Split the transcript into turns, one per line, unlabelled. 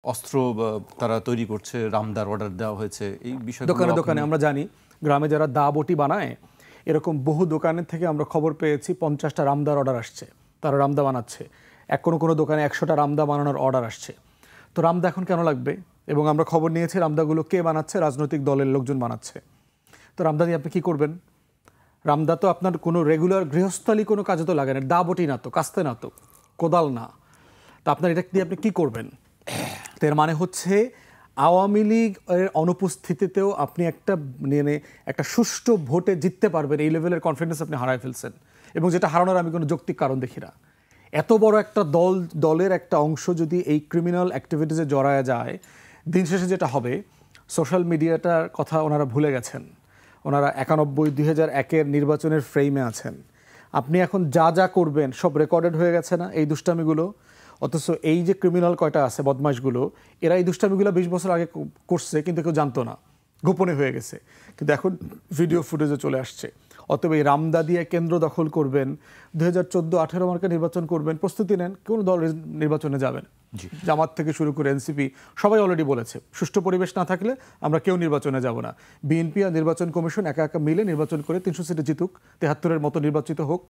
অস্ত্র তারা তৈরি করছে, রামদার অর্ডার দেওয়া হয়েছে, এই বিষয়গুলো
দোকানে দোকানে আমরা জানি গ্রামে যারা দা বটি বানায় এরকম বহু দোকানের থেকে আমরা খবর পেয়েছি 50টা রামদার অর্ডার আসছে, তারা রামদা বানাচ্ছে। কোনো দোকানে 100টা রামদা বানানোর অর্ডার আসছে। তো রামদা এখন কেন লাগবে? এবং আমরা খবর নিয়েছি রামদাগুলো কে বানাচ্ছে, রাজনৈতিক দলের লোকজন বানাচ্ছে। তো রামদা দিয়ে আপনি কী করবেন? রামদা তো আপনার কোনো রেগুলার গৃহস্থলী কোনো কাজে তো লাগে না, দা বটি না তো, কাস্তে না তো, কোদাল না। তো আপনার এটা দিয়ে আপনি কী করবেন? তো এর মানে হচ্ছে আওয়ামী লীগের অনুপস্থিতিতেও আপনি একটা সুষ্ঠু ভোটে জিততে পারবেন, এই লেভেলের কনফিডেন্স আপনি হারায় ফেলছেন। এবং যেটা হারানোর আমি কোনো যৌক্তিক কারণ দেখি না। এত বড় একটা দলের একটা অংশ যদি এই ক্রিমিনাল অ্যাক্টিভিটিসে জড়ায় যায়, দিন শেষে যেটা হবে, সোশ্যাল মিডিয়াটার কথা ওনারা ভুলে গেছেন। ওনারা 91-2001-এর নির্বাচনের ফ্রেমে আছেন। আপনি এখন যা যা করবেন সব রেকর্ডেড হয়ে গেছে না, এই দুষ্টামিগুলো। অথচ এই যে ক্রিমিনাল কয়টা আছে, বদমাশগুলো, এরা এই দুষ্টামিগুলো 20 বছর আগে করছে, কিন্তু কেউ জানতো না, গোপনে হয়ে গেছে। কিন্তু এখন ভিডিও ফুটেজে চলে আসছে। অতএব এই রামদা দিয়ে কেন্দ্র দখল করবেন, 2014-18 মার্কে নির্বাচন করবেন, প্রস্তুতি নেন, কোন দল নির্বাচনে যাবেন। জামাত থেকে শুরু করে এনসিপি সবাই অলরেডি বলেছে সুষ্ঠু পরিবেশ না থাকলে আমরা কেউ নির্বাচনে যাব না। বিএনপি আর নির্বাচন কমিশন একা একা মিলে নির্বাচন করে 300 সিটে জিতুক, 73-এর মতো নির্বাচিত হোক।